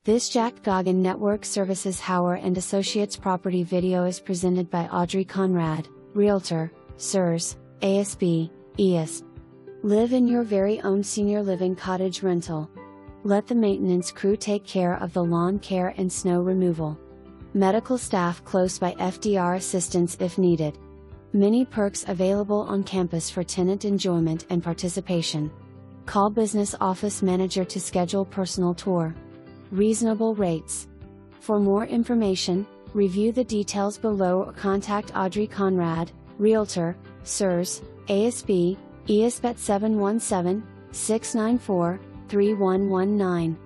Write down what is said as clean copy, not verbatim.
This Jack Gaughen Network Services Hauer and Associates property video is presented by Audrey Conrad, Realtor, SRES, ASB, IAHSP. Live in your very own senior living cottage rental. Let the maintenance crew take care of the lawn care and snow removal. Medical staff close by, FDR assistance if needed. Many perks available on campus for tenant enjoyment and participation. Call business office manager to schedule personal tour. Reasonable rates. For more information, review the details below or contact Audrey Conrad, Realtor, SRES, ASB, IAHSP at 717-694-3119.